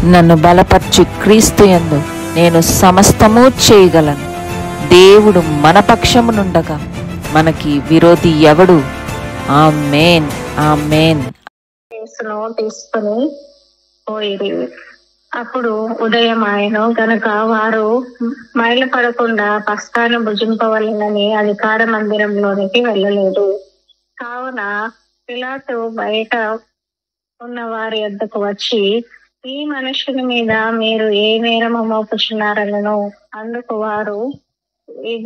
నన్ను బలపర్చు క్రీస్తు యందు నేను సమస్తము చేయగలను. దేవుడు మన పక్షమునుండగా మనకి విరోధి ఎవడు? ఆమేన్, ఆమేన్. తీసుకుని పోయిరి. అప్పుడు ఉదయం ఆయన గనక వారు మైలు పడకుండా పస్కాను భుజింపవలెనని అధికార మందిరంలోనికి వెళ్ళలేదు. కావున పిలాతు బయట ఉన్న వారి వద్దకు వచ్చి, ఈ మనుషుని మీద మీరు ఏ నేరము మోపుచున్నారనను. అందుకు వారు,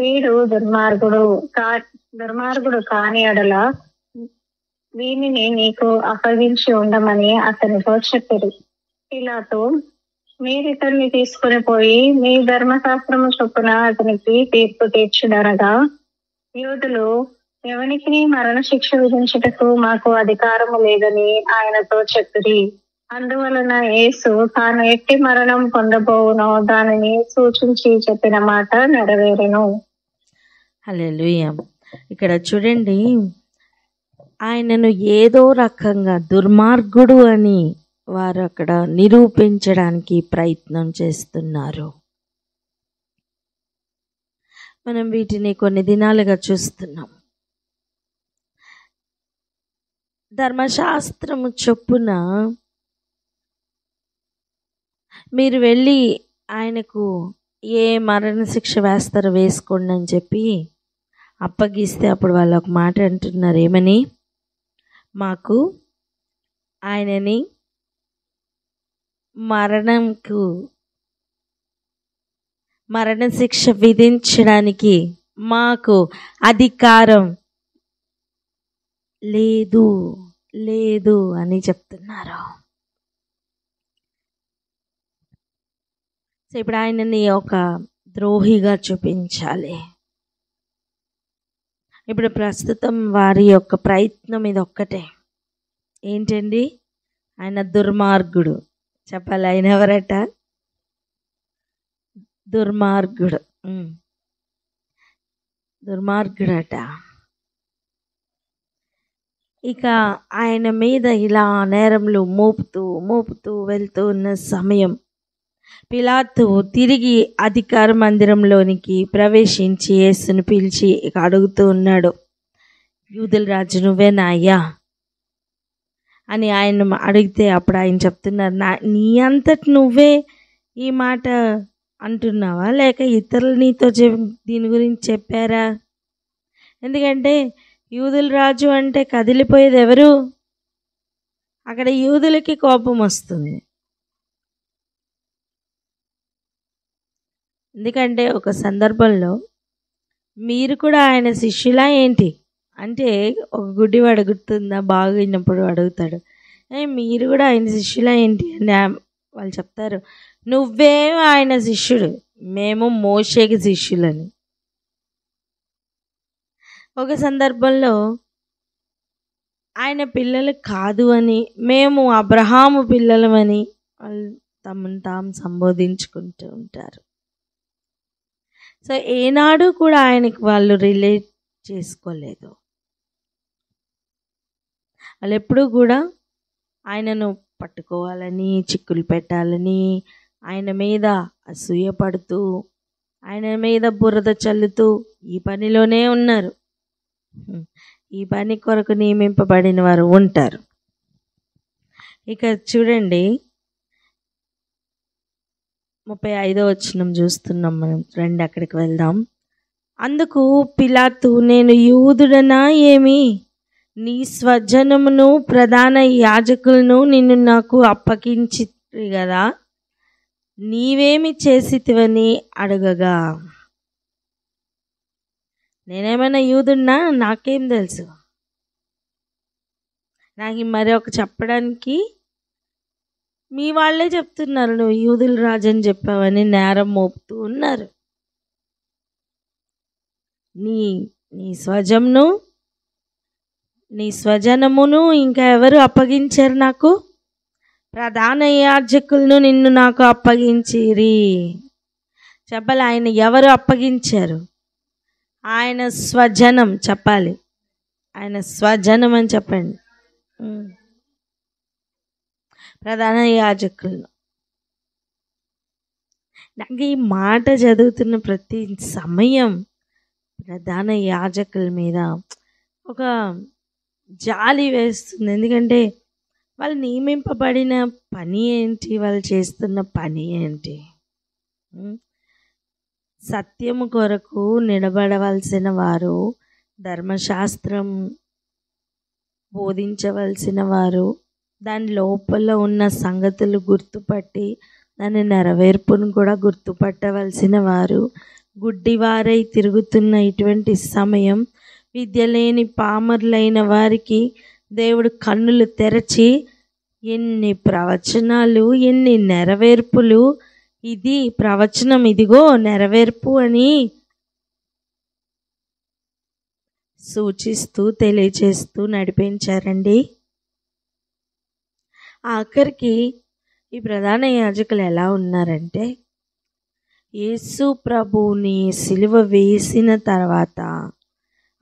వీడు దుర్మార్గుడు కాని ఎడల వీనిని నీకు అప్పగించి ఉండమని అతనితో చెప్పిరి. పిలాతు, మీరు ఇతన్ని తీసుకుని పోయి మీ ధర్మశాస్త్రము చొప్పున అతనికి తీర్పు తీర్చుడనగా, యూదులు ఎవనికి మరణ శిక్ష విధించుటకు మాకు అధికారము లేదని ఆయనతో చెప్పిరి. అందువలన యేసు తాను ఎట్టి మరణం పొందబోవునో దానిని సూచించి చెప్పిన మాట నెరవేరెను. హల్లెలూయా. ఇక్కడ చూడండి, ఆయనను ఏదో రకంగా దుర్మార్గుడు అని వారు అక్కడ నిరూపించడానికి ప్రయత్నం చేస్తున్నారు. మనం వీటిని కొన్ని దినాలుగా చూస్తున్నాం. ధర్మశాస్త్రము చొప్పున మీరు వెళ్ళి ఆయనకు ఏ మరణశిక్ష వేస్తారో వేసుకోండి అని చెప్పి అప్పగిస్తే అప్పుడు వాళ్ళు ఒక మాట అంటున్నారు, ఏమని? మాకు ఆయనని మరణశిక్ష విధించడానికి మాకు అధికారం లేదు అని చెప్తున్నారు. సో ఇప్పుడు ఆయనని ఒక ద్రోహిగా చూపించాలి. ఇప్పుడు ప్రస్తుతం వారి యొక్క ప్రయత్నం ఇది ఒక్కటే, ఏంటండి? ఆయన దుర్మార్గుడు. చెప్పాలి, ఆయన ఎవరట? దుర్మార్గుడట. ఇక ఆయన మీద ఇలా నేరంలు మోపుతూ వెళ్తూ ఉన్న సమయం పిలాతు తిరిగి అధికార మందిరంలోనికి ప్రవేశించి యేసును పిలిచి ఇక అడుగుతూ ఉన్నాడు, యూదుల రాజు నువ్వేనా అయ్యా అని ఆయన అడిగితే అప్పుడు ఆయన చెప్తున్నారు, నీ అంతటి నువ్వే ఈ మాట అంటున్నావా, లేక ఇతరులు నీతో దీని గురించి చెప్పారా? ఎందుకంటే యూదుల రాజు అంటే కదిలిపోయేది ఎవరు? అక్కడ యూదులకి కోపం వస్తుంది. ఎందుకంటే ఒక సందర్భంలో మీరు కూడా ఆయన శిష్యులా ఏంటి అంటే, ఒక గుడ్డివాడు గుర్తుందా, బాగినప్పుడు అడుగుతాడు, మీరు కూడా ఆయన శిష్యులా ఏంటి అని వాళ్ళు చెప్తారు, నువ్వేమో ఆయన శిష్యుడు, మేము మోషేకి శిష్యులని. ఒక సందర్భంలో ఆయన పిల్లలు కాదు అని, మేము అబ్రహాము పిల్లలమని వాళ్ళు తమను తాము సంబోధించుకుంటూ ఉంటారు. సో ఏనాడు కూడా ఆయనకి వాళ్ళు రిలేట్ చేసుకోలేదు. వాళ్ళు ఎప్పుడూ కూడా ఆయనను పట్టుకోవాలని, చిక్కులు పెట్టాలని, ఆయన మీద అసూయపడుతూ, ఆయన మీద బురద చల్లుతూ ఈ పనిలోనే ఉన్నారు. ఈ పని కొరకు నియమింపబడిన వారు ఉంటారు. ఇక చూడండి, 35వ వచనం చూస్తున్నాం మనం. రండి అక్కడికి వెళ్దాం. అందుకు పిలాతు, నేను యూదుడనా ఏమి? నీ స్వజనమును ప్రధాన యాజకులను నిన్ను నాకు అప్పగించి కదా, నీవేమి చేసితివని అడగగా, నేనేమైనా యూదున్నా? నాకేం తెలుసు? నాకు మరి ఒక చెప్పడానికి మీ వాళ్ళే చెప్తున్నారు, నువ్వు యూదుల రాజు అని చెప్పావని నేరం మోపుతూ ఉన్నారు. నీ స్వజనమును ఇంకా ఎవరు అప్పగించారు నాకు? ప్రధాన యాజకులను నిన్ను నాకు అప్పగించిరి. చెప్పాలి, ఆయన ఎవరు అప్పగించారు? ఆయన స్వజనం. చెప్పాలి, ఆయన స్వజనం అని చెప్పండి. ప్రధాన యాజకులను. నాకు ఈ మాట చదువుతున్న ప్రతి సమయం ప్రధాన యాజకుల మీద ఒక జాలి వేస్తుంది. ఎందుకంటే వాళ్ళు నియమింపబడిన పని ఏంటి, వాళ్ళు చేస్తున్న పని ఏంటి? సత్యము కొరకు నిలబడవలసిన వారు, ధర్మశాస్త్రం బోధించవలసిన వారు, దాని లోపల ఉన్న సంగతులు గుర్తుపట్టి దాని నెరవేర్పును కూడా గుర్తుపట్టవలసిన వారు గుడ్డివారై తిరుగుతున్న ఇటువంటి సమయం, విద్య లేని పామరులైన వారికి దేవుడు కన్నులు తెరచి ఎన్ని ప్రవచనాలు, ఎన్ని నెరవేర్పులు, ఇది ప్రవచనం, ఇదిగో నెరవేర్పు అని సూచిస్తూ తెలియచేస్తూ నడిపించారండి. ఆఖరికి ఈ ప్రధాన యాజకులు ఎలా ఉన్నారంటే, యేసు ప్రభువుని సిలువ వేసిన తర్వాత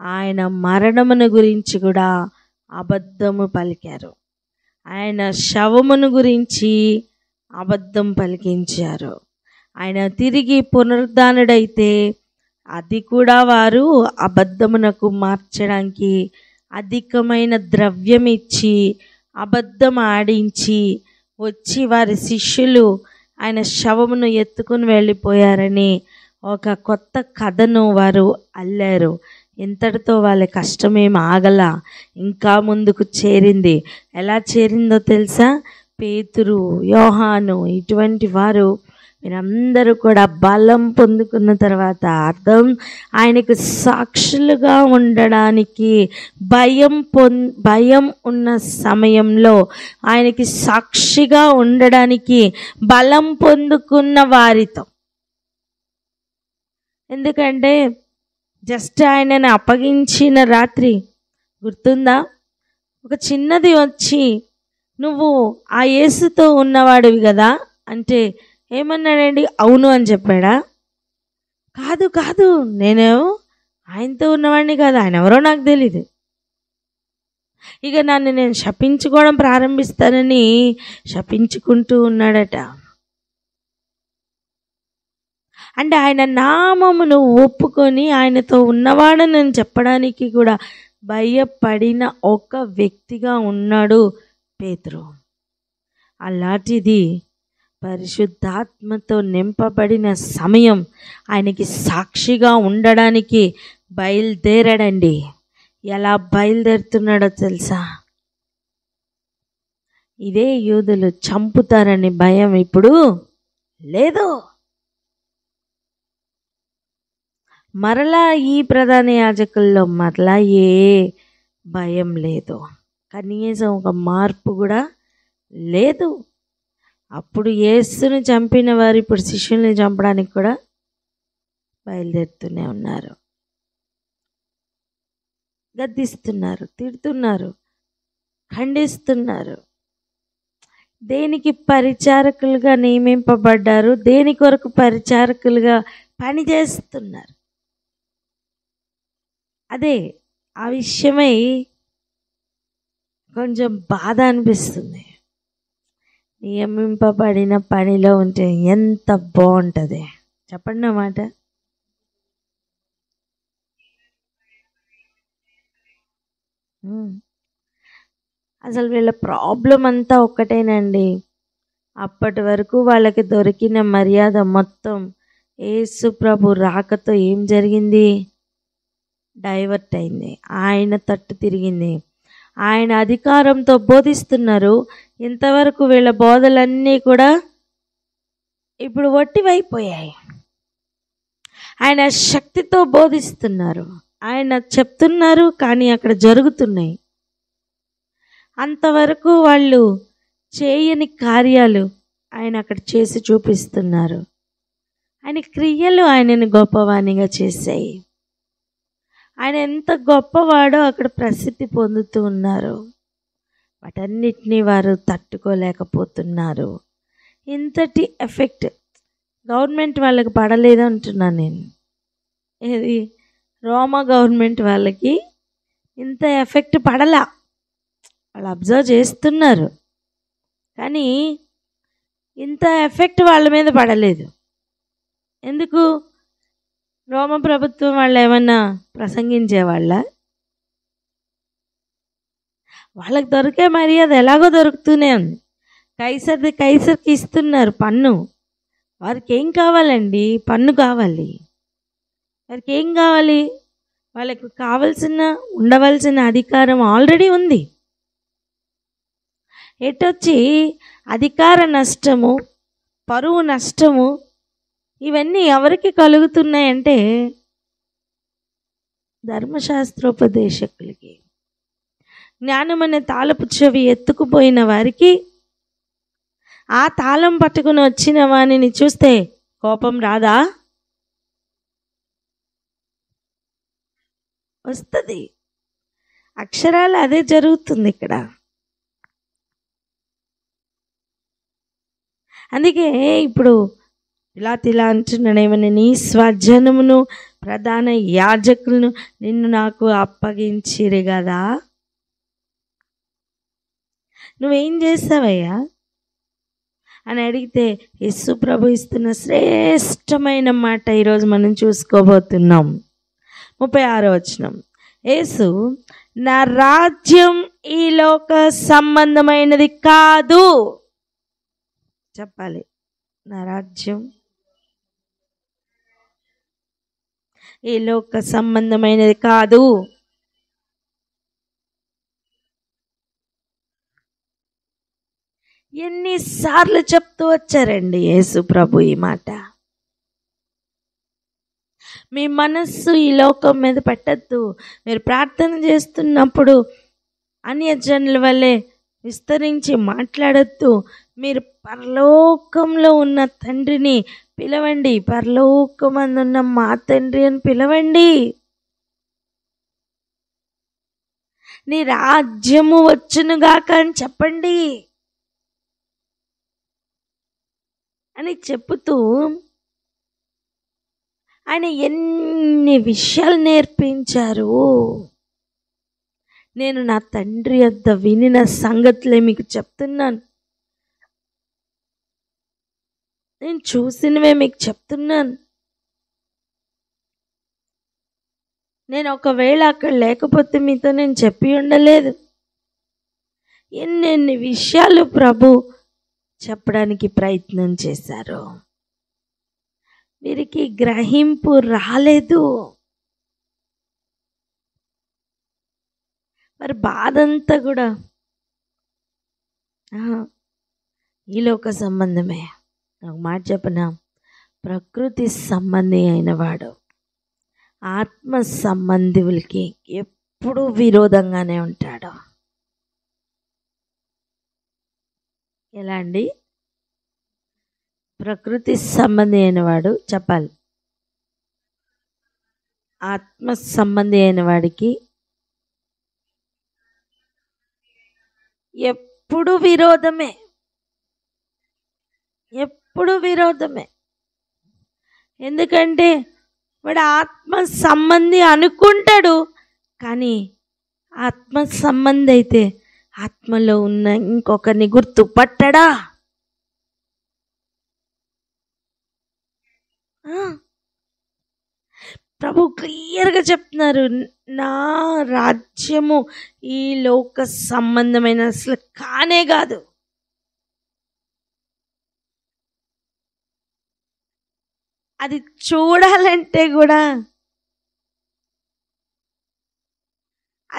ఆయన మరణమును గురించి కూడా అబద్ధము పలికారు. ఆయన శవమును గురించి అబద్ధం పలికించారు. ఆయన తిరిగి పునరుద్ధానుడైతే అది కూడా వారు అబద్ధమునకు మార్చడానికి అధికమైన ద్రవ్యం ఇచ్చి అబద్ధం ఆడించి వచ్చి వారి శిష్యులు ఆయన శవమును ఎత్తుకుని వెళ్ళిపోయారని ఒక కొత్త కథను వారు అల్లారు. ఇంతటితో వాళ్ళ కష్టమేం ఆగల, ఇంకా ముందుకు చేరింది. ఎలా చేరిందో తెలుసా? పేతురు, యోహాను ఇటువంటి వారు మీరందరూ కూడా బలం పొందుకున్న తర్వాత, అర్థం ఆయనకు సాక్షులుగా ఉండడానికి భయం ఉన్న సమయంలో ఆయనకి సాక్షిగా ఉండడానికి బలం పొందుకున్న వారితో. ఎందుకంటే జస్ట్ ఆయనని అప్పగించిన రాత్రి గుర్తుందా? ఒక చిన్నది వచ్చి నువ్వు ఆ యేసుతో ఉన్నవాడివి కదా అంటే ఏమన్నాడండి? అవును అని చెప్పాడా? కాదు కాదు, నేనేమో ఆయనతో ఉన్నవాడిని కాదు, ఆయన ఎవరో నాకు తెలీదు. ఇక నన్ను నేను శపించుకోవడం ప్రారంభిస్తానని శపించుకుంటూ ఉన్నాడట. అంటే ఆయన నామమును ఒప్పుకొని ఆయనతో ఉన్నవాడని నేను చెప్పడానికి కూడా భయపడిన ఒక వ్యక్తిగా ఉన్నాడు పేతురు. అలాంటిది పరిశుద్ధాత్మతో నింపబడిన సమయం ఆయనకి సాక్షిగా ఉండడానికి బయలుదేరాడండి. ఎలా బయలుదేరుతున్నాడో తెలుసా? ఇదే యూదులు చంపుతారని భయం ఇప్పుడు లేదు. మరలా ఈ ప్రధాన యాజకుల్లో మరలా ఏ భయం లేదు, కనీసం ఒక మార్పు కూడా లేదు. అప్పుడు యేసుని చంపిన వారు ఇప్పుడు శిష్యుల్ని చంపడానికి కూడా బయలుదేరుతూనే ఉన్నారు. గద్దిస్తున్నారు, తిడుతున్నారు, ఖండిస్తున్నారు. దేనికి పరిచారకులుగా నియమింపబడ్డారు, దేని కొరకు పరిచారకులుగా పనిచేస్తున్నారు. అదే ఆ విషయమై కొంచెం బాధ అనిపిస్తుంది. నియమింపబడిన పనిలో ఉంటే ఎంత బాగుంటుంది చెప్పండి అన్నమాట. అసలు వీళ్ళ ప్రాబ్లం అంతా ఒక్కటేనండి. అప్పటి వరకు వాళ్ళకి దొరికిన మర్యాద మొత్తం యేసు ప్రభు రాకతో ఏం జరిగింది? డైవర్ట్ అయింది. ఆయన తట్టు తిరిగింది. ఆయన అధికారంతో బోధిస్తున్నారు. ఇంతవరకు వీళ్ళ బోధలన్నీ కూడా ఇప్పుడు వట్టివైపోయాయి. ఆయన శక్తితో బోధిస్తున్నారు, ఆయన చెప్తున్నారు, కానీ అక్కడ జరుగుతున్నాయి. అంతవరకు వాళ్ళు చేయని కార్యాలు ఆయన అక్కడ చేసి చూపిస్తున్నారు. ఆయన క్రియలు ఆయనని గొప్పవాణిగా చేశాయి. ఆయన ఎంత గొప్పవాడో అక్కడ ప్రసిద్ధి పొందుతూ ఉన్నారు. వాటన్నిటినీ వారు తట్టుకోలేకపోతున్నారు. ఇంతటి ఎఫెక్ట్ గవర్నమెంట్ వాళ్ళకి పడలేదు అంటున్నాను నేను. ఇది రోమా గవర్నమెంట్ వాళ్ళకి ఇంత ఎఫెక్ట్ పడలా. వాళ్ళు అబ్జర్వ్ చేస్తున్నారు, కానీ ఇంత ఎఫెక్ట్ వాళ్ళ మీద పడలేదు. ఎందుకు? రోమ ప్రభుత్వం వాళ్ళు ఏమన్నా ప్రసంగించేవాళ్ళ? వాళ్ళకి దొరికే మర్యాద ఎలాగో దొరుకుతూనే ఉంది. కైసర్ది కైసర్కి ఇస్తున్నారు పన్ను. వారికి ఏం కావాలండి? పన్ను కావాలి. వారికి ఏం కావాలి? వాళ్ళకి ఉండవలసిన అధికారం ఆల్రెడీ ఉంది. ఎటొచ్చి అధికార నష్టము, పరువు నష్టము ఇవన్నీ ఎవరికి కలుగుతున్నాయంటే ధర్మశాస్త్రోపదేశకులకి. జ్ఞానం అనే తాళపు చెవి ఎత్తుకుపోయిన వారికి, ఆ తాళం పట్టుకుని వచ్చిన వానిని చూస్తే కోపం రాదా? వస్తుంది. అక్షరాలు అదే జరుగుతుంది ఇక్కడ. అందుకే ఇప్పుడు ఇలా అంటున్నాడేమని, నీ స్వజనమును ప్రధాన యాజకులను నిన్ను నాకు అప్పగించిరి కదా, నువ్వేం చేస్తావయ్యా అని అడిగితే యేసు ప్రభు ఇస్తున్న శ్రేష్టమైన మాట ఈరోజు మనం చూసుకోబోతున్నాం. 36వ వచనం. యేసు, నా రాజ్యం ఈ లోక సంబంధమైనది కాదు. చెప్పాలి, నా రాజ్యం ఈ లోక సంబంధమైనది కాదు. ఎన్నిసార్లు చెప్తూ వచ్చారండి యేసు ప్రభు ఈ మాట. మీ మనస్సు ఈ లోకం మీద పెట్టద్దు. మీరు ప్రార్థన చేస్తున్నప్పుడు అన్యజనుల వల్లే విస్తరించి మాట్లాడద్దు. మీరు పరలోకంలో ఉన్న తండ్రిని పిలవండి, పరలోకమందున్న మా తండ్రి అని పిలవండి. నీ రాజ్యము వచ్చునుగాక అని చెప్పండి అని చెప్పుతూ ఆయన ఎన్ని విషయాలు నేర్పించారు. నేను నా తండ్రి వద్ద వినిన సంగతులే మీకు చెప్తున్నాను, నేను చూసినవే మీకు చెప్తున్నాను. నేను ఒకవేళ అక్కడ లేకపోతే మీతో నేను చెప్పి ఉండలేదు. ఎన్నెన్ని విషయాలు ప్రభు చెప్పడానికి ప్రయత్నం చేశారు. వీరికి గ్రహింపు రాలేదు. మరి బాధంతా కూడా ఈ లోక సంబంధమే. ఒక మాట చెప్పనా, ప్రకృతి సంబంధి అయిన వాడు ఆత్మ సంబంధులకి ఎప్పుడూ విరోధంగానే ఉంటాడు. ఎలా అండి? ప్రకృతి సంబంధి అయిన వాడు చెప్పాలి, ఆత్మ సంబంధి అయిన వాడికి ఎప్పుడు విరోధమే, ఎప్పుడు విరోధమే. ఎందుకంటే వాడు ఆత్మ సంబంధి అనుకుంటాడు, కానీ ఆత్మ సంబంధి అయితే ఆత్మలో ఉన్న ఇంకొకరిని గుర్తుపట్టడా? ప్రభు క్లియర్గా చెప్తున్నారు, నా రాజ్యము ఈ లోక సంబంధమైన అసలు కానే కాదు. అది చూడాలంటే కూడా,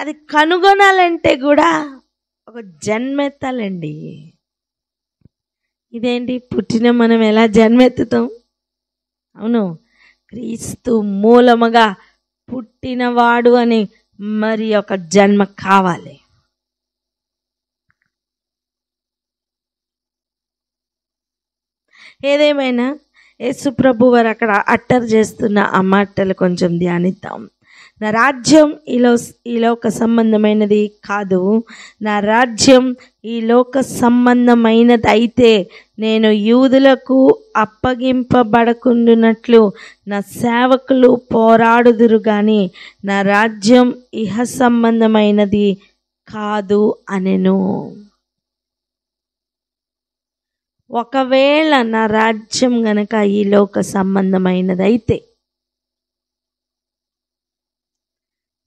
అది కనుగొనాలంటే కూడా ఒక జన్మెత్తాలండి. ఇదేంటి, పుట్టిన మనం ఎలా జన్మెత్తుతాం? అవును, క్రీస్తు మూలముగా పుట్టినవాడు అని మరి ఒక జన్మ కావాలి. ఏదేమైనా యేసు ప్రభు వారు అక్కడ అట్టర్ చేస్తున్న ఆ మాటలు కొంచెం ధ్యానిద్దాం. నా రాజ్యం ఈ లోక సంబంధమైనది కాదు. నా రాజ్యం ఈ లోక సంబంధమైనది అయితే నేను యూదులకు అప్పగింపబడకుండునట్లు నా సేవకులు పోరాడుదురు గాని నా రాజ్యం ఇహ సంబంధమైనది కాదు అనెను. ఒకవేళ నా రాజ్యం గనక ఈ లోక సంబంధమైనదైతే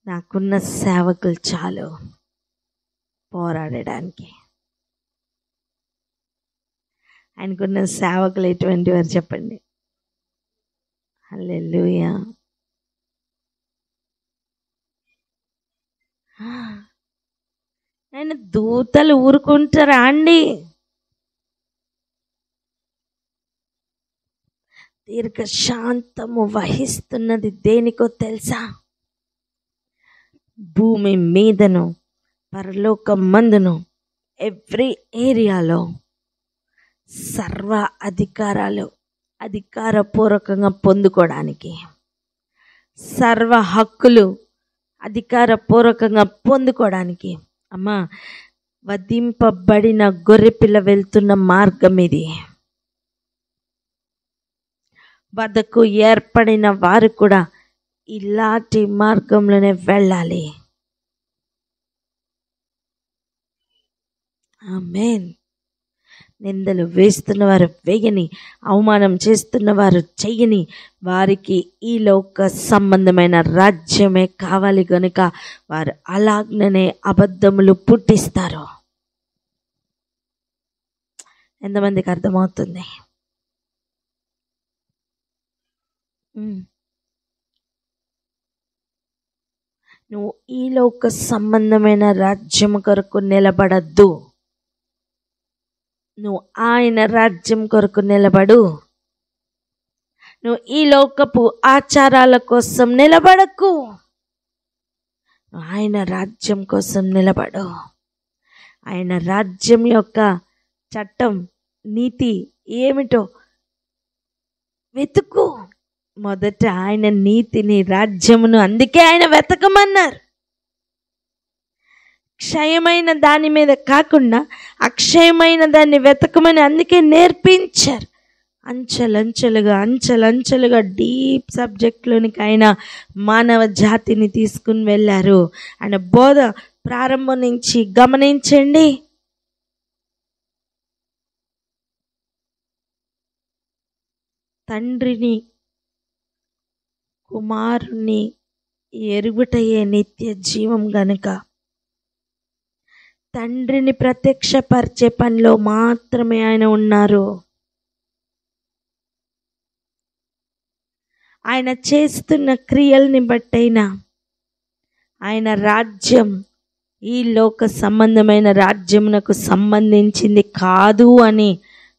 నాకున్న సేవకులు చాలు పోరాడడానికి. ఆయనకున్న సేవకులు ఎటువంటి వారు చెప్పండి? హల్లెలూయా. ఆయన దూతలు ఊరుకుంటారా అండి? దీర్ఘశాంతము వహిస్తున్నది దేనికో తెలుసా? భూమి మీదను పరలోకమందును ఎవ్రీ ఏరియాలో సర్వ అధికారాలు అధికారపూర్వకంగా పొందుకోవడానికి, సర్వ హక్కులు అధికారపూర్వకంగా పొందుకోవడానికి. అమ్మా, వధింపబడిన గొర్రెపిల్ల వెళ్తున్న మార్గం ఇది. వధకు ఏర్పడిన వారు కూడా ఇలాంటి మార్గంలోనే వెళ్ళాలి. ఆమేన్. నిందలు వేస్తున్న వారు వేయని, అవమానం చేస్తున్న వారు చెయ్యని, వారికి ఈ లోక సంబంధమైన రాజ్యమే కావాలి గనుక వారు అలాగ్ననే అబద్ధములు పుట్టిస్తారు. ఎంతమందికి అర్థమవుతుంది? నువ్వు ఈ లోక సంబంధమైన రాజ్యం కొరకు నిలబడద్దు. నువ్వు ఆయన రాజ్యం కొరకు నిలబడు. నువ్వు ఈ లోకపు ఆచారాల కోసం నిలబడకు. ఆయన రాజ్యం కోసం నిలబడు. ఆయన రాజ్యం యొక్క చట్టం, నీతి ఏమిటో వెతుకు. మొదట ఆయన నీతిని, రాజ్యమును. అందుకే ఆయన వెతకమన్నారు. క్షయమైన దాని మీద కాకుండా అక్షయమైన దాన్ని వెతకమని అందుకే నేర్పించారు. అంచెలంచెలుగా డీప్ సబ్జెక్ట్లోనికి ఆయన మానవ జాతిని తీసుకుని వెళ్ళారు. ఆయన బోధ ప్రారంభం నుంచి గమనించండి. తండ్రిని, కుమారుని ఎరుగుటయే నిత్య జీవం గనుక తండ్రిని ప్రత్యక్షపరిచే పనిలో మాత్రమే ఆయన ఉన్నారు. ఆయన చేస్తున్న క్రియల్ని బట్టైనా ఆయన రాజ్యం ఈ లోక సంబంధమైన రాజ్యమునకు సంబంధించింది కాదు అని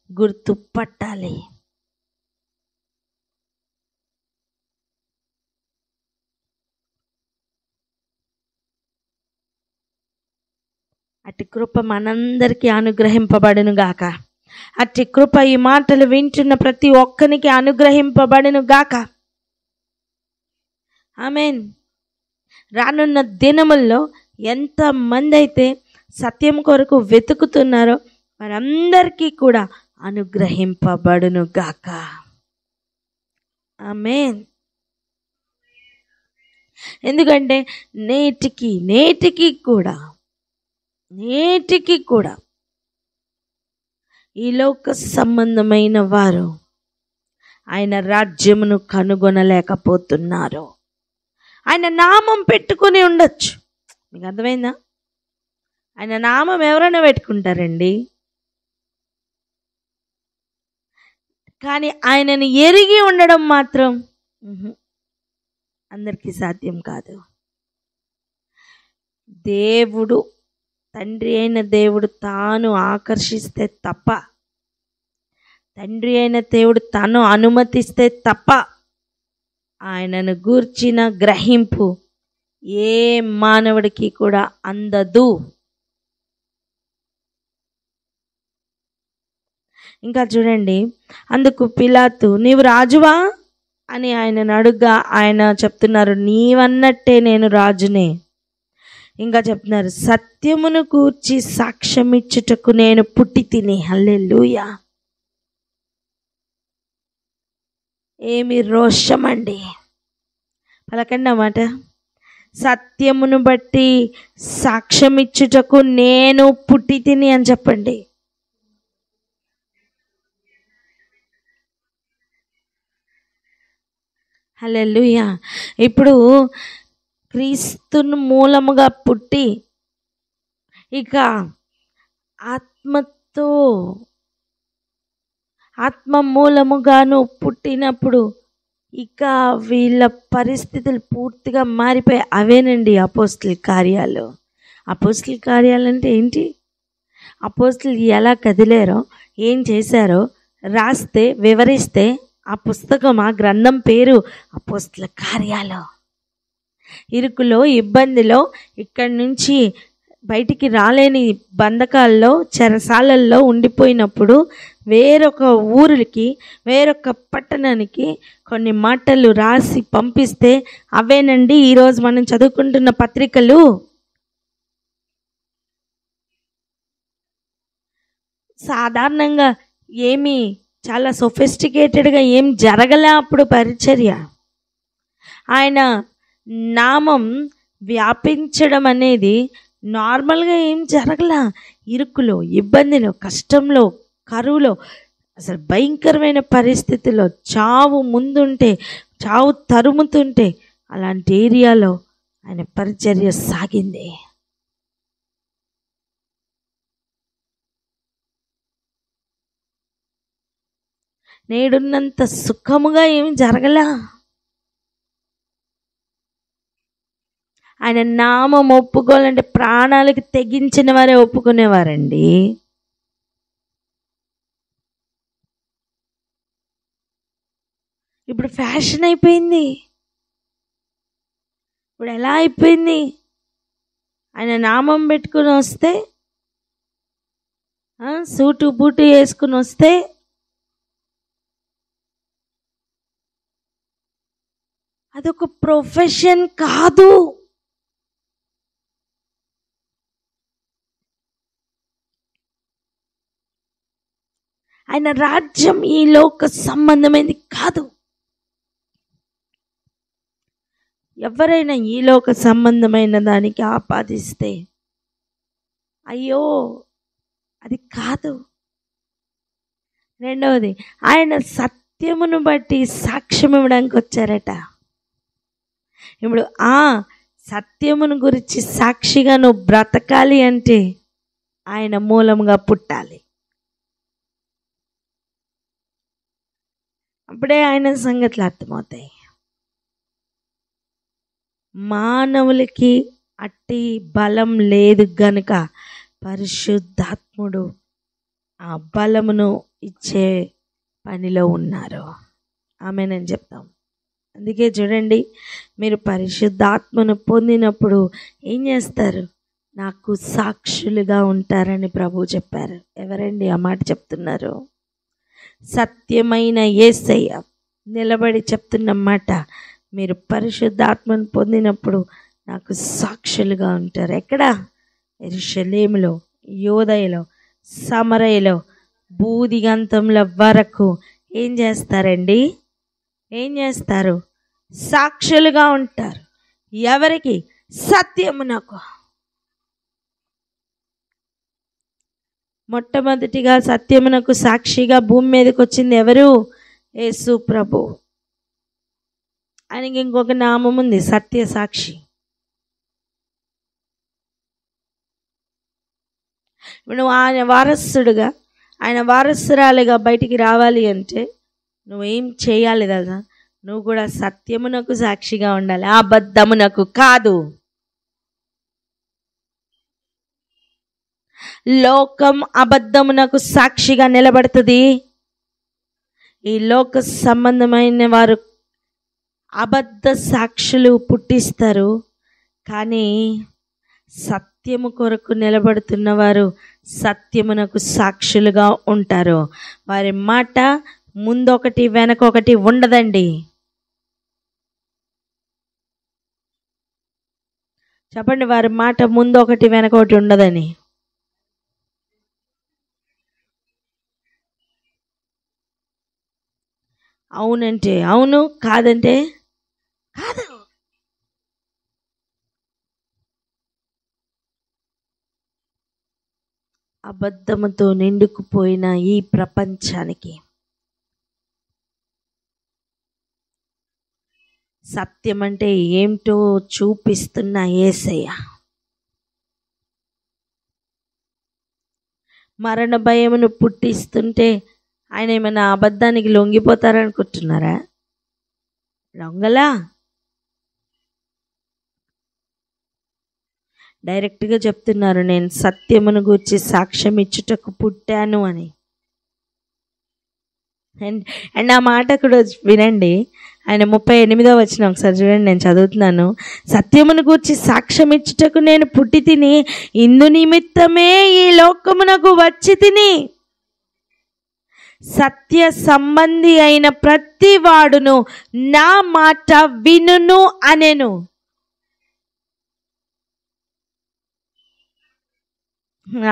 గుర్తుపట్టాలి. అట్టి కృప మనందరికీ అనుగ్రహింపబడును గాక. అట్టి కృప ఈ మాటలు వింటున్న ప్రతి ఒక్కరికి అనుగ్రహింపబడును గాక. ఆమేన్. రానున్న దినముల్లో ఎంతమంది అయితే సత్యం కొరకు వెతుకుతున్నారో వారందరికీ కూడా అనుగ్రహింపబడును గాక. ఆమేన్. ఎందుకంటే నేటికి కూడా ఈ లోక సంబంధమైన వారు ఆయన రాజ్యమును కనుగొనలేకపోతున్నారు. ఆయన నామం పెట్టుకుని ఉండొచ్చు. మీకు అర్థమైందా? ఆయన నామం ఎవరైనా పెట్టుకుంటారండి, కానీ ఆయనని ఎరిగి ఉండడం మాత్రం అందరికీ సాధ్యం కాదు. తండ్రి అయిన దేవుడు తాను ఆకర్షిస్తే తప్ప, తండ్రి అయిన దేవుడు తాను అనుమతిస్తే తప్ప ఆయనను గూర్చిన గ్రహింపు ఏ మానవుడికి కూడా అందదు. ఇంకా చూడండి, అందుకు పిలాతు, నీవు రాజువా అని ఆయనను అడుగ్గా ఆయన చెప్తున్నారు, నీవన్నట్టే నేను రాజునే. ఇంకా చెప్తున్నారు, సత్యమును కూర్చి సాక్ష్యం ఇచ్చుటకు నేను పుట్టి తిని. హల్లెలూయా. ఏమి రోషమండి! పలకండి అన్నమాట. సత్యమును బట్టి సాక్ష్యం ఇచ్చుటకు నేను పుట్టి తిని అని చెప్పండి. హల్లెలూయా. ఇప్పుడు క్రీస్తును మూలముగా పుట్టి ఇక ఆత్మతో ఆత్మ మూలముగాను పుట్టినప్పుడు ఇక వీళ్ళ పరిస్థితులు పూర్తిగా మారిపోయి అవేనండి అపోస్తల కార్యాలు. అపోస్తల కార్యాలు అంటే ఏంటి? అపోస్తలు ఎలా కదిలారో, ఏం చేశారో రాస్తే వివరిస్తే ఆ పుస్తకం, ఆ గ్రంథం పేరు అపోస్తల కార్యాలు. ఇరుకులో, ఇబ్బందిలో, ఇక్కడి నుంచి బయటికి రాలేని బంధకాల్లో, చెరసాలల్లో ఉండిపోయినప్పుడు వేరొక ఊరికి, వేరొక పట్టణానికి కొన్ని మాటలు రాసి పంపిస్తే అవేనండి ఈరోజు మనం చదువుకుంటున్న పత్రికలు. సాధారణంగా ఏమి చాలా సొఫిస్టికేటెడ్గా ఏం జరగలే అప్పుడు పరిచర్య. ఆయన నామం వ్యాపించడం అనేది నార్మల్గా ఏం జరగలా. ఇరుకులో, ఇబ్బందిలో, కష్టంలో, కరువులో, అసలు భయంకరమైన పరిస్థితుల్లో, చావు ముందుంటే, చావు తరుముతుంటే అలాంటి ఏరియాలో ఆయన పరిచర్య సాగింది. నేడున్నంత సుఖముగా ఏమి జరగలా. ఆయన నామం ఒప్పుకోవాలంటే ప్రాణాలకు తెగించిన వారే ఒప్పుకునేవారండి. ఇప్పుడు ఫ్యాషన్ అయిపోయింది. ఇప్పుడు ఎలా అయిపోయింది? ఆయన నామం పెట్టుకుని వస్తే, సూటు బూటు వేసుకుని వస్తే అదొక ప్రొఫెషన్ కాదు. ఆయన రాజ్యం ఈ లోక సంబంధమైనది కాదు. ఎవరైనా ఈ లోక సంబంధమైన దానికి ఆపాదిస్తే అయ్యో అది కాదు. రెండవది, ఆయన సత్యమును బట్టి సాక్ష్యం ఇవ్వడానికి వచ్చారట. ఇప్పుడు ఆ సత్యమును గురించి సాక్షిగా నువ్వు బ్రతకాలి అంటే ఆయన మూలంగా పుట్టాలి. అప్పుడే ఆయన సంగతులు అర్థమవుతాయి. మానవులకి అట్టి బలం లేదు గనుక పరిశుద్ధాత్ముడు ఆ బలమును ఇచ్చే పనిలో ఉన్నారు. ఆమేనని చెప్తాం. అందుకే చూడండి, మీరు పరిశుద్ధాత్మను పొందినప్పుడు ఏం చేస్తారు? నాకు సాక్షులుగా ఉంటారని ప్రభువు చెప్పారు. ఎవరండి ఆ మాట చెప్తున్నారు? సత్యమైన యేసయ్య నిలబడి చెప్తున్న మాట, మీరు పరిశుద్ధాత్మను పొందినప్పుడు నాకు సాక్షులుగా ఉంటారు. ఎక్కడ? యెరూషలేములో, యోదయలో, సమరయలో, బూదిగంతముల వరకు ఏం చేస్తారండి? ఏం చేస్తారు? సాక్షులుగా ఉంటారు. ఎవరికి? సత్యమునకు. మొట్టమొదటిగా సత్యమునకు సాక్షిగా భూమి మీదకి వచ్చింది ఎవరు? యేసు ప్రభు. ఆయనకి ఇంకొక నామం ఉంది, సత్య సాక్షి. నువ్వు ఆయన వారసుడుగా, ఆయన వారసురాలిగా బయటికి రావాలి అంటే నువ్వేం చేయాలి కదా? నువ్వు కూడా సత్యమునకు సాక్షిగా ఉండాలి, అబద్ధమునకు కాదు. లోకం అబద్ధమునకు సాక్షిగా నిలబడుతుంది. ఈ లోక సంబంధమైన వారు అబద్ధ సాక్షులు పుట్టిస్తారు. కానీ సత్యము కొరకు నిలబడుతున్న వారు సత్యమునకు సాక్షులుగా ఉంటారు. వారి మాట ముందొకటి వెనకొకటి ఉండదండి. చెప్పండి, వారి మాట ముందొకటి వెనకొకటి ఉండదని. అవునంటే అవును, కాదంటే కాదు. అబద్ధముతో నిండుకుపోయిన ఈ ప్రపంచానికి సత్యం అంటే ఏమిటో చూపిస్తున్న యేసయ్య. మరణ భయమును పుట్టిస్తుంటే ఆయన ఏమైనా అబద్ధానికి లొంగిపోతారనుకుంటున్నారా? లొంగలా. డైరెక్ట్గా చెప్తున్నారు, నేను సత్యమును గూర్చి సాక్ష్యం ఇచ్చుటకు పుట్టాను అని. అండ్ ఆ మాట కూడా వినండి, ఆయన 38వ వచనం ఒకసారి చూడండి, నేను చదువుతున్నాను. సత్యమును గూర్చి సాక్ష్యం ఇచ్చుటకు నేను పుట్టి తిని, ఇందు నిమిత్తమే ఈ లోకమునకు వచ్చి తిని, సత్య సంబంధి అయిన ప్రతి వాడును నా మాట వినును అనెను.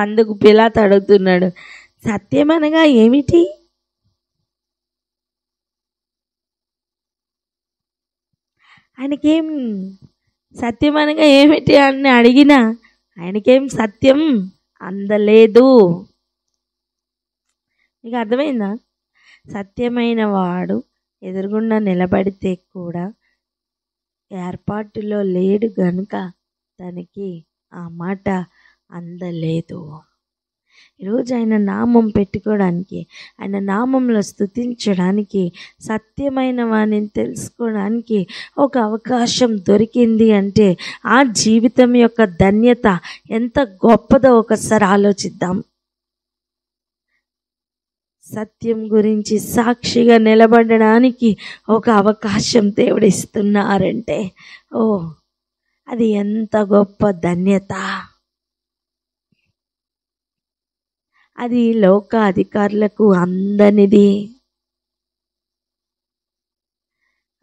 అందుకు పిలాతు అడుగుతున్నాడు, సత్యం అనగా ఏమిటి? ఆయనకేం సత్యం అనగా ఏమిటి అని అడిగినా ఆయనకేం సత్యం అందలేదు. మీకు అర్థమైందా? సత్యమైన వాడు ఎదురుగుండా నిలబడితే కూడా ఏర్పాటులో లేడు గనుక తనకి ఆ మాట అందలేదు. ఈరోజు ఆయన నామం పెట్టుకోవడానికి, ఆయన నామంలో స్తుతించడానికి, సత్యమైన వాడిని తెలుసుకోవడానికి ఒక అవకాశం దొరికింది అంటే ఆ జీవితం యొక్క ధన్యత ఎంత గొప్పదో ఒకసారి ఆలోచిద్దాం. సత్యం గురించి సాక్షిగా నిలబడడానికి ఒక అవకాశం దేవుడు ఇస్తున్నారంటే అది ఎంత గొప్ప ధన్యత. అది లోక అధికారులకు అందనిది.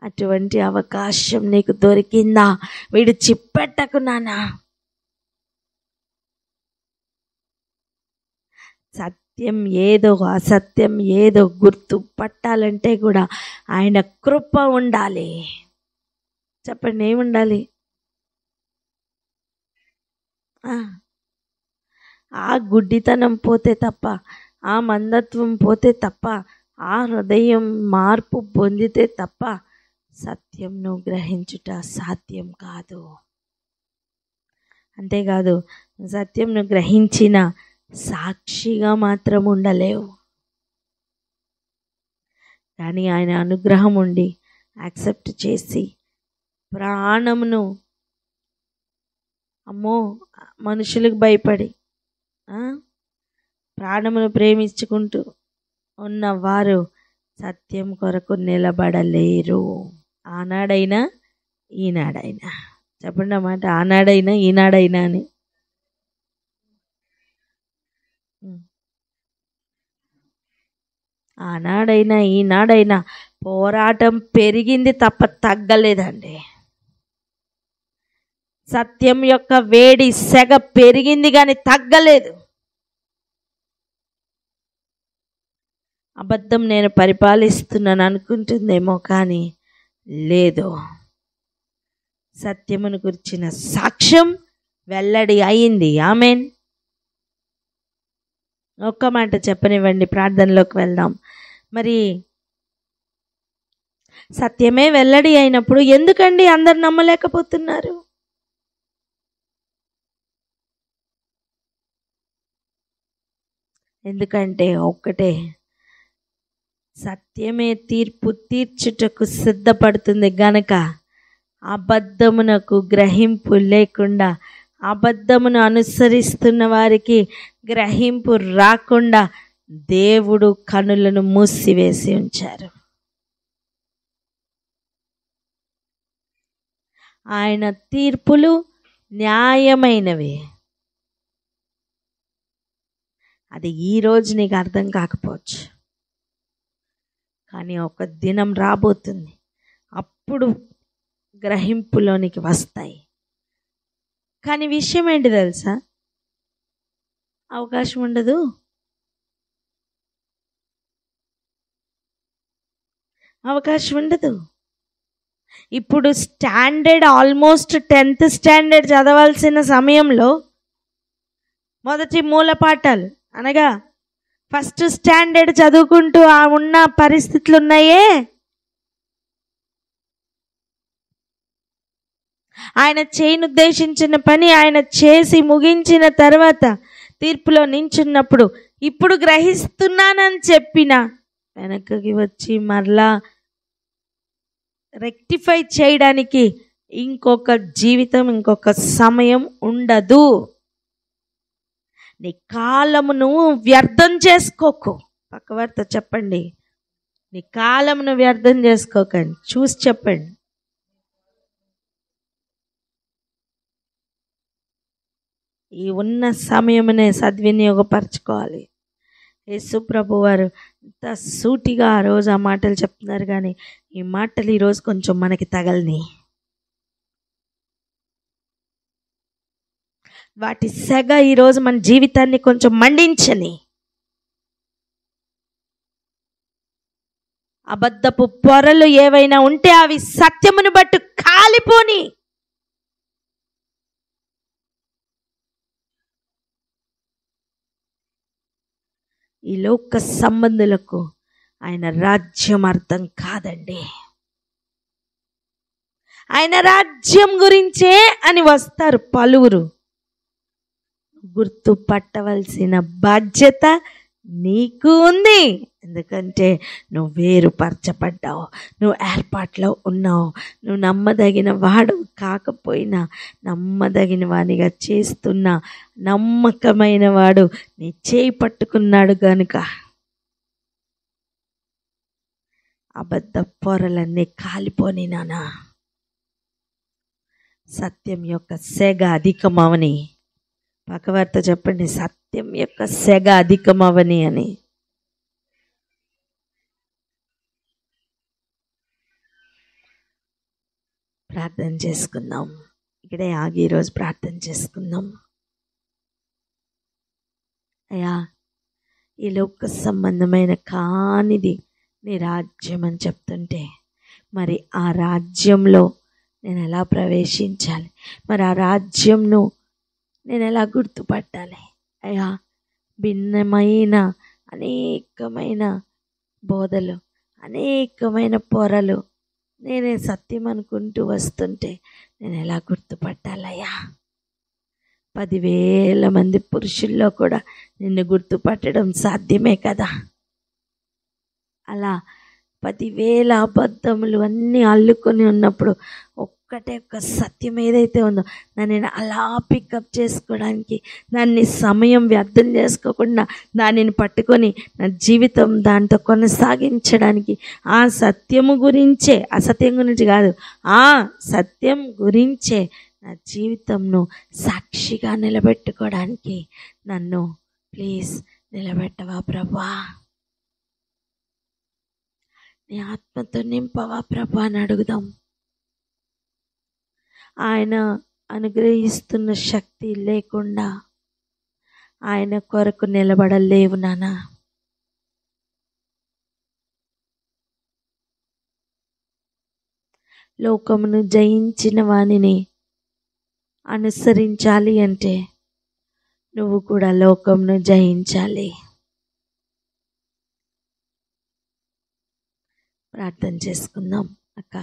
అటువంటి అవకాశం నీకు దొరికిందా? వీడు చిప్పెట్టకు నానా. సత్యం ఏదో అసత్యం ఏదో గుర్తు పట్టాలంటే కూడా ఆయన కృప ఉండాలి. చెప్పండి, ఏముండాలి? ఆ గుడ్డితనం పోతే తప్ప, ఆ మందత్వం పోతే తప్ప, ఆ హృదయం మార్పు పొందితే తప్ప సత్యంను గ్రహించుట సాధ్యం కాదు. అంతేకాదు, సత్యంను గ్రహించిన సాక్షిగా మాత్రం ఉండలేవు. కానీ ఆయన అనుగ్రహం ఉండి యాక్సెప్ట్ చేసి ప్రాణమును, అమ్మో మనుషులకు భయపడి ప్రాణమును ప్రేమించుకుంటూ ఉన్నవారు సత్యం కొరకు నిలబడలేరు. ఆనాడైనా ఈనాడైనా. చెప్పండి అన్నమాట, ఆనాడైనా ఈనాడైనా అని. ఆనాడైనా ఈనాడైనా పోరాటం పెరిగింది తప్ప తగ్గలేదండి. సత్యం యొక్క వేడి సెగ పెరిగింది కానీ తగ్గలేదు. అబద్ధం నేను పరిపాలిస్తున్నాను అనుకుంటుందేమో కానీ లేదు. సత్యమును గురించిన సాక్ష్యం వెల్లడి అయింది. ఆమేన్. ఒక్క మాట చెప్పనివ్వండి, ప్రార్థనలోకి వెళ్దాం. మరి సత్యమే వెల్లడి అయినప్పుడు ఎందుకండి అందరు నమ్మలేకపోతున్నారు? ఎందుకంటే ఒక్కటే, సత్యమే తీర్పు తీర్చుటకు సిద్ధపడుతుంది గనక అబద్ధమునకు గ్రహింపు లేకుండా, అబద్ధమును అనుసరిస్తున్న వారికి గ్రహింపు రాకుండా దేవుడు కనులను మూసివేసి ఉంచారు. ఆయన తీర్పులు న్యాయమైనవి. అది ఈరోజు నీకు అర్థం కాకపోవచ్చు, కానీ ఒక దినం రాబోతుంది, అప్పుడు గ్రహింపులోనికి వస్తాయి. కానీ విషయం ఏంటి తెలుసా? అవకాశం ఉండదు. అవకాశం ఉండదు. ఇప్పుడు స్టాండర్డ్ ఆల్మోస్ట్ 10th స్టాండర్డ్ చదవాల్సిన సమయంలో మొదటి మూల పాఠాలు అనగా ఫస్ట్ స్టాండర్డ్ చదువుకుంటూ ఉన్న పరిస్థితులు ఉన్నాయే. ఆయన చేయనుద్దేశించిన పని ఆయన చేసి ముగించిన తర్వాత తీర్పులో నించున్నప్పుడు ఇప్పుడు గ్రహిస్తున్నానని చెప్పిన వెనక్కి వచ్చి మరలా రెక్టిఫై చేయడానికి ఇంకొక జీవితం, ఇంకొక సమయం ఉండదు. నీ కాలమును వ్యర్థం చేసుకోకు. పక్కవారితో చెప్పండి, నీ కాలమును వ్యర్థం చేసుకోకండి. చూసి చెప్పండి. ఈ ఉన్న సమయమునే సద్వినియోగపరచుకోవాలి. యేసు ప్రభు వారు ఇంత సూటిగా ఆ రోజు ఆ మాటలు చెప్తున్నారు, కానీ ఈ మాటలు ఈరోజు కొంచెం మనకి తగలని, వాటి సెగ ఈరోజు మన జీవితాన్ని కొంచెం మండించని. అబద్ధపు పొరలు ఏవైనా ఉంటే అవి సత్యమును బట్టి కాలిపోని. ఈ లోక సంబంధులకు ఆయన రాజ్యం అర్థం కాదండి. ఆయన రాజ్యం గురించే అని వస్తారు పలువురు. గుర్తుపట్టవలసిన బాధ్యత నీకు ఉంది. ఎందుకంటే నువ్వు వేరుపరచబడ్డావు, నువ్వు ఏర్పాట్లో ఉన్నావు. నువ్వు నమ్మదగిన వాడు కాకపోయినా నమ్మదగిన వానిగా చేస్తున్నా నమ్మకమైన వాడు నీ చేయి పట్టుకున్నాడు గనుక అబద్ధ పొరలన్నీ కాలిపోని నానా. సత్యం యొక్క సెగ అధికమవని. పక్కవారితో చెప్పండి, సత్యం యొక్క సెగ అధికమవని అని. ప్రార్థన చేసుకుందాం. ఇక్కడే ఆగి ఈరోజు ప్రార్థన చేసుకుందాం. అయ్యా, ఈ లోక సంబంధమైన కానిది నీ రాజ్యం అని చెప్తుంటే మరి ఆ రాజ్యంలో నేను ఎలా ప్రవేశించాలి? మరి ఆ రాజ్యంను నేను ఎలా గుర్తుపట్టాలి? అయ్యా, భిన్నమైన అనేకమైన బోధలు, అనేకమైన పొరలు నేనే సత్యం అనుకుంటూ వస్తుంటే నేను ఎలా గుర్తుపట్టాలయ్యా? 10,000 మంది పురుషుల్లో కూడా నిన్ను గుర్తుపట్టడం సాధ్యమే కదా. అలా 10,000 అబద్ధములు అన్నీ అల్లుకొని ఉన్నప్పుడు ఒక్కటే ఒక్క సత్యం ఏదైతే ఉందో దానిని అలా పికప్ చేసుకోవడానికి, దాన్ని సమయం వ్యర్థం చేసుకోకుండా దానిని పట్టుకొని నా జీవితం దాంతో కొనసాగించడానికి, ఆ సత్యము గురించే, అసత్యం గురించి కాదు, ఆ సత్యం గురించే నా జీవితంను సాక్షిగా నిలబెట్టుకోవడానికి నన్ను ప్లీజ్ నిలబెట్టవా ప్రభా? నీ ఆత్మతో నింపవా ప్రభా అని అడుగుదాం. ఆయన అనుగ్రహిస్తున్న శక్తి లేకుండా ఆయన కొరకు నిలబడలేవు నానా. లోకమును జయించిన వానిని అనుసరించాలి అంటే నువ్వు కూడా లోకమును జయించాలి. ప్రార్థన చేసుకుందాం అక్క.